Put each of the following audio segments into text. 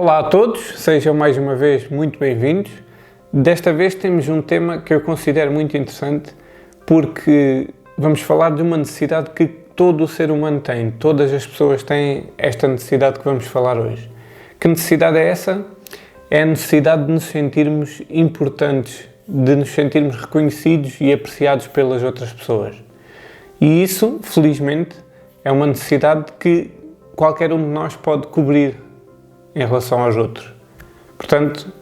Olá a todos, sejam mais uma vez muito bem-vindos. Desta vez temos um tema que eu considero muito interessante porque vamos falar de uma necessidade que todo o ser humano tem, todas as pessoas têm esta necessidade que vamos falar hoje. Que necessidade é essa? É a necessidade de nos sentirmos importantes, de nos sentirmos reconhecidos e apreciados pelas outras pessoas. E isso, felizmente, é uma necessidade que qualquer um de nós pode cobrir em relação aos outros. Portanto,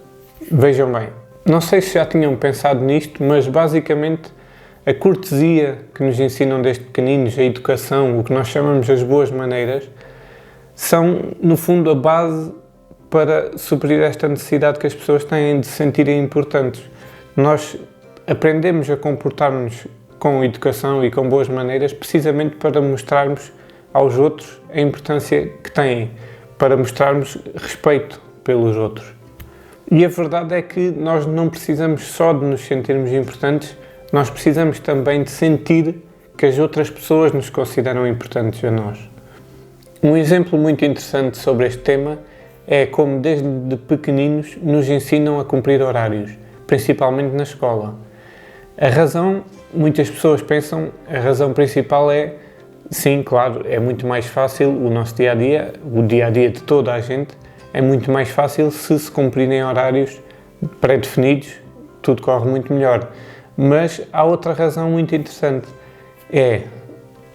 vejam bem. Não sei se já tinham pensado nisto, mas basicamente a cortesia que nos ensinam desde pequeninos, a educação, o que nós chamamos as boas maneiras, são, no fundo, a base para suprir esta necessidade que as pessoas têm de se sentirem importantes. Nós aprendemos a comportar-nos com educação e com boas maneiras precisamente para mostrarmos aos outros a importância que têm, para mostrarmos respeito pelos outros. E a verdade é que nós não precisamos só de nos sentirmos importantes, nós precisamos também de sentir que as outras pessoas nos consideram importantes a nós. Um exemplo muito interessante sobre este tema é como desde pequeninos nos ensinam a cumprir horários, principalmente na escola. A razão, muitas pessoas pensam, a razão principal é: sim, claro, é muito mais fácil o nosso dia-a-dia, o dia-a-dia de toda a gente, é muito mais fácil se cumprirem horários pré-definidos, tudo corre muito melhor. Mas há outra razão muito interessante, é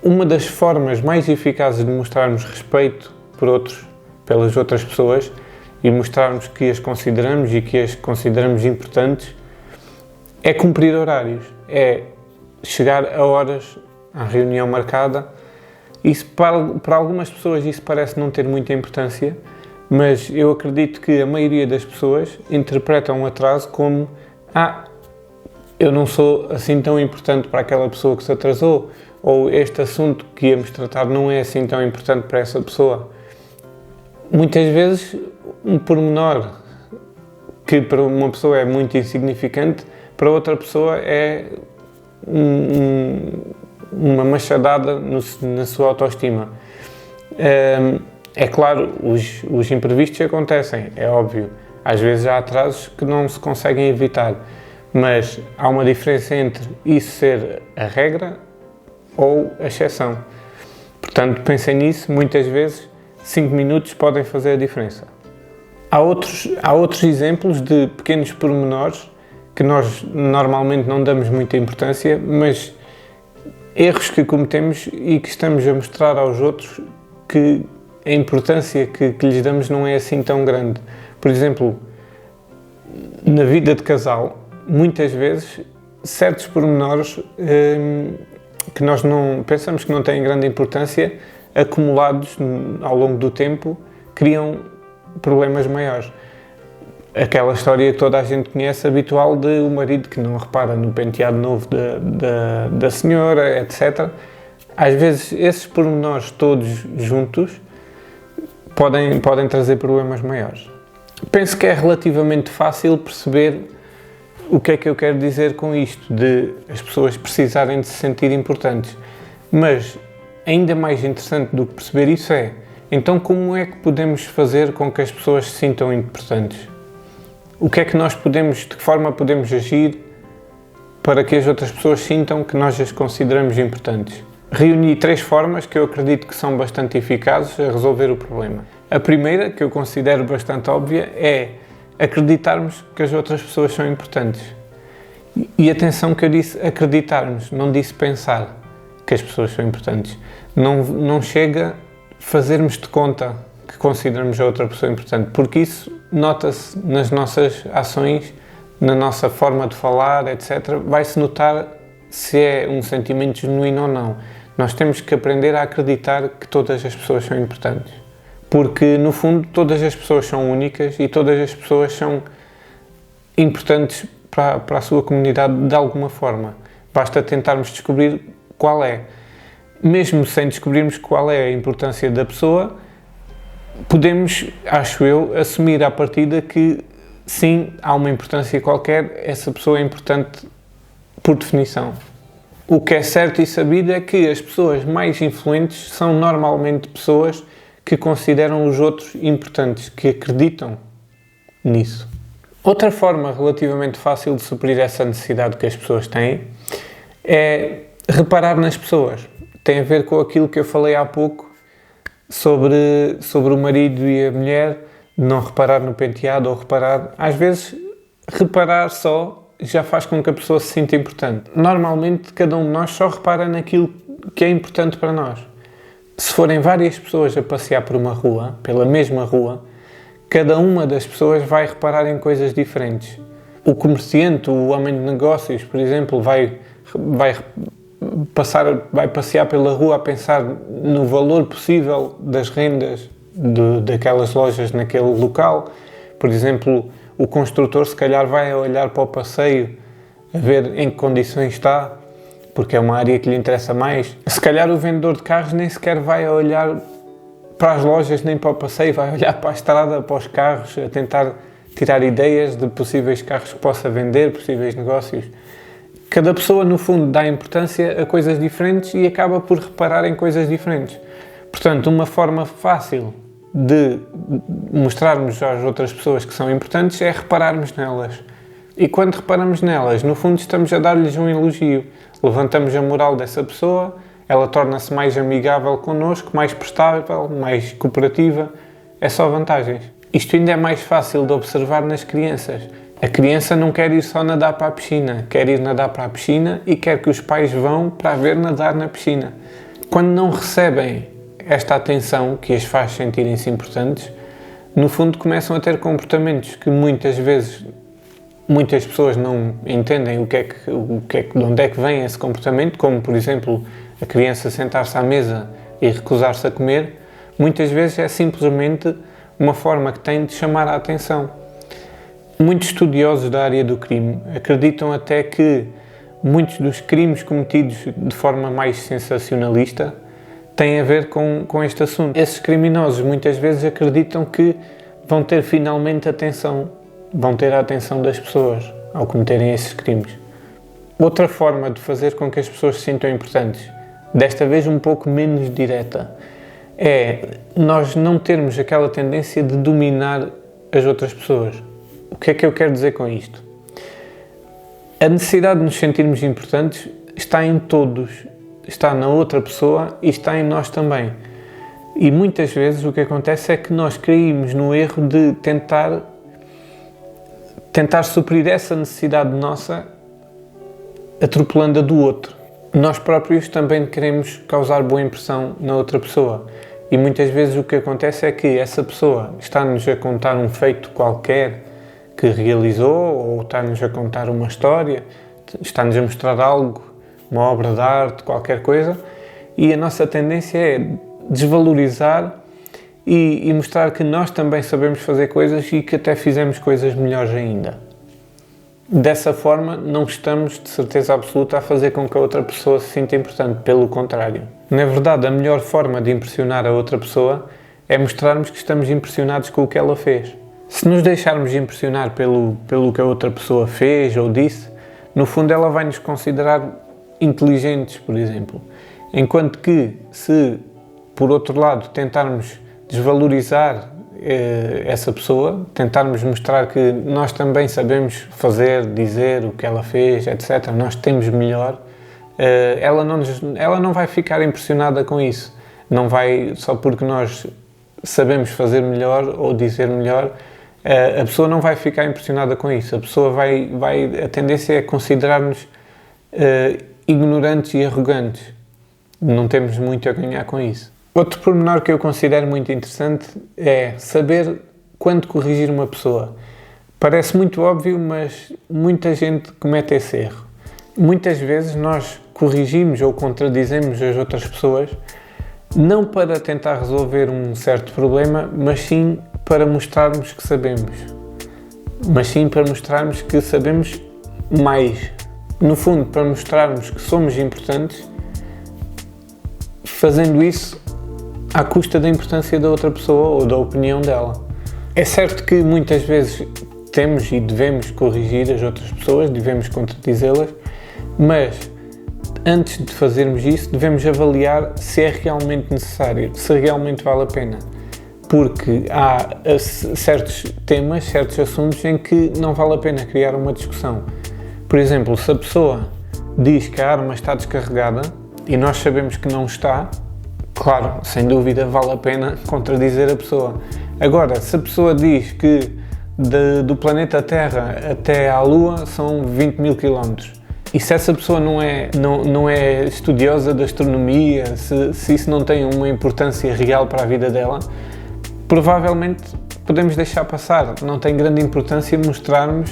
uma das formas mais eficazes de mostrarmos respeito por outros, pelas outras pessoas, e mostrarmos que as consideramos e que as consideramos importantes, é cumprir horários, é chegar a horas à reunião marcada. Isso, para algumas pessoas isso parece não ter muita importância, mas eu acredito que a maioria das pessoas interpretam o atraso como: eu não sou assim tão importante para aquela pessoa que se atrasou, ou este assunto que íamos tratar não é assim tão importante para essa pessoa. Muitas vezes um pormenor que para uma pessoa é muito insignificante, para outra pessoa é uma machadada na sua autoestima. É claro, os imprevistos acontecem, é óbvio. Às vezes há atrasos que não se conseguem evitar, mas há uma diferença entre isso ser a regra ou a exceção. Portanto, pensem nisso, muitas vezes 5 minutos podem fazer a diferença. Há outros exemplos de pequenos pormenores que nós normalmente não damos muita importância, mas erros que cometemos e que estamos a mostrar aos outros que a importância que lhes damos não é assim tão grande. Por exemplo, na vida de casal, muitas vezes, certos pormenores que nós não pensamos que não têm grande importância, acumulados ao longo do tempo, criam problemas maiores. Aquela história que toda a gente conhece, habitual, de o marido que não repara no penteado novo da senhora, etc. Às vezes, esses pormenores todos juntos podem trazer problemas maiores. Penso que é relativamente fácil perceber o que é que eu quero dizer com isto, de as pessoas precisarem de se sentir importantes. Mas, ainda mais interessante do que perceber isso é, então como é que podemos fazer com que as pessoas se sintam importantes? O que é que de que forma podemos agir para que as outras pessoas sintam que nós as consideramos importantes? Reuni 3 formas que eu acredito que são bastante eficazes a resolver o problema. A primeira, que eu considero bastante óbvia, é acreditarmos que as outras pessoas são importantes. E atenção que eu disse acreditarmos, não disse pensar que as pessoas são importantes. Não chega fazermos de conta que consideramos a outra pessoa importante, porque isso nota-se nas nossas ações, na nossa forma de falar, etc. Vai-se notar se é um sentimento genuíno ou não. Nós temos que aprender a acreditar que todas as pessoas são importantes. Porque, no fundo, todas as pessoas são únicas e todas as pessoas são importantes para a sua comunidade de alguma forma. Basta tentarmos descobrir qual é. Mesmo sem descobrirmos qual é a importância da pessoa, podemos, acho eu, assumir à partida que sim, há uma importância qualquer, essa pessoa é importante por definição. O que é certo e sabido é que as pessoas mais influentes são normalmente pessoas que consideram os outros importantes, que acreditam nisso. Outra forma relativamente fácil de suprir essa necessidade que as pessoas têm é reparar nas pessoas. Tem a ver com aquilo que eu falei há pouco sobre o marido e a mulher, não reparar no penteado ou reparar. Às vezes, reparar só já faz com que a pessoa se sinta importante. Normalmente, cada um de nós só repara naquilo que é importante para nós. Se forem várias pessoas a passear por uma rua, pela mesma rua, cada uma das pessoas vai reparar em coisas diferentes. O homem de negócios, por exemplo, vai passear pela rua a pensar no valor possível das rendas daquelas lojas naquele local. Por exemplo, o construtor se calhar vai olhar para o passeio a ver em que condições está, porque é uma área que lhe interessa mais. Se calhar o vendedor de carros nem sequer vai olhar para as lojas nem para o passeio, vai olhar para a estrada, para os carros, a tentar tirar ideias de possíveis carros que possa vender, possíveis negócios. Cada pessoa, no fundo, dá importância a coisas diferentes e acaba por reparar em coisas diferentes. Portanto, uma forma fácil de mostrarmos às outras pessoas que são importantes é repararmos nelas. E quando reparamos nelas, no fundo, estamos a dar-lhes um elogio. Levantamos a moral dessa pessoa, ela torna-se mais amigável connosco, mais prestável, mais cooperativa. É só vantagens. Isto ainda é mais fácil de observar nas crianças. A criança não quer ir só nadar para a piscina, quer ir nadar para a piscina e quer que os pais vão para a ver nadar na piscina. Quando não recebem esta atenção que as faz sentirem-se importantes, no fundo começam a ter comportamentos que muitas vezes muitas pessoas não entendem de onde é que vem esse comportamento, como por exemplo a criança sentar-se à mesa e recusar-se a comer. Muitas vezes é simplesmente uma forma que tem de chamar a atenção. Muitos estudiosos da área do crime acreditam até que muitos dos crimes cometidos de forma mais sensacionalista têm a ver com este assunto. Esses criminosos muitas vezes acreditam que vão ter finalmente vão ter a atenção das pessoas ao cometerem esses crimes. Outra forma de fazer com que as pessoas se sintam importantes, desta vez um pouco menos direta, é nós não termos aquela tendência de dominar as outras pessoas. O que é que eu quero dizer com isto? A necessidade de nos sentirmos importantes está em todos, está na outra pessoa e está em nós também. E muitas vezes o que acontece é que nós caímos no erro de tentar suprir essa necessidade nossa atropelando a do outro. Nós próprios também queremos causar boa impressão na outra pessoa. E muitas vezes o que acontece é que essa pessoa está-nos a contar um feito qualquer que realizou, ou está-nos a contar uma história, está-nos a mostrar algo, uma obra de arte, qualquer coisa, e a nossa tendência é desvalorizar e mostrar que nós também sabemos fazer coisas e que até fizemos coisas melhores ainda. Dessa forma, não estamos, de certeza absoluta, a fazer com que a outra pessoa se sinta importante, pelo contrário. Na verdade, a melhor forma de impressionar a outra pessoa é mostrarmos que estamos impressionados com o que ela fez. Se nos deixarmos impressionar pelo que a outra pessoa fez ou disse, no fundo ela vai nos considerar inteligentes, por exemplo. Enquanto que, se, por outro lado, tentarmos desvalorizar essa pessoa, tentarmos mostrar que nós também sabemos fazer, dizer o que ela fez, etc., nós temos melhor, ela não vai ficar impressionada com isso. Não vai, só porque nós sabemos fazer melhor ou dizer melhor, a pessoa não vai ficar impressionada com isso. A pessoa a tendência é considerar-nos ignorantes e arrogantes. Não temos muito a ganhar com isso. Outro pormenor que eu considero muito interessante é saber quando corrigir uma pessoa. Parece muito óbvio, mas muita gente comete esse erro. Muitas vezes nós corrigimos ou contradizemos as outras pessoas não para tentar resolver um certo problema, mas sim para mostrarmos que sabemos. Mas sim para mostrarmos que sabemos mais. No fundo, para mostrarmos que somos importantes, fazendo isso à custa da importância da outra pessoa ou da opinião dela. É certo que muitas vezes temos e devemos corrigir as outras pessoas, devemos contradizê-las, mas antes de fazermos isso, devemos avaliar se é realmente necessário, se realmente vale a pena. porque há certos temas, certos assuntos em que não vale a pena criar uma discussão. Por exemplo, se a pessoa diz que a arma está descarregada e nós sabemos que não está, claro, sem dúvida vale a pena contradizer a pessoa. Agora, se a pessoa diz que do planeta Terra até à Lua são 20 mil quilómetros, e se essa pessoa não é estudiosa da astronomia, se isso não tem uma importância real para a vida dela, provavelmente podemos deixar passar. Não tem grande importância mostrarmos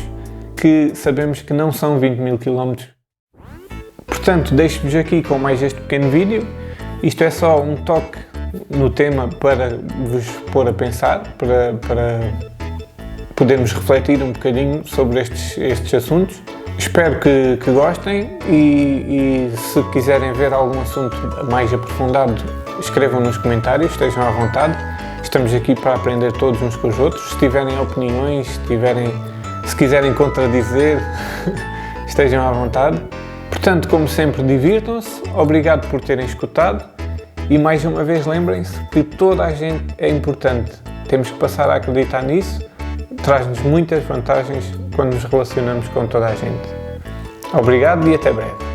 que sabemos que não são 20 mil quilómetros. Portanto, deixo-vos aqui com mais este pequeno vídeo. Isto é só um toque no tema para vos pôr a pensar, para podermos refletir um bocadinho sobre estes assuntos. Espero que gostem e se quiserem ver algum assunto mais aprofundado, escrevam nos comentários, estejam à vontade. Estamos aqui para aprender todos uns com os outros. Se tiverem opiniões, se quiserem contradizer, estejam à vontade. Portanto, como sempre, divirtam-se. Obrigado por terem escutado. E mais uma vez lembrem-se que toda a gente é importante. Temos que passar a acreditar nisso. Traz-nos muitas vantagens quando nos relacionamos com toda a gente. Obrigado e até breve.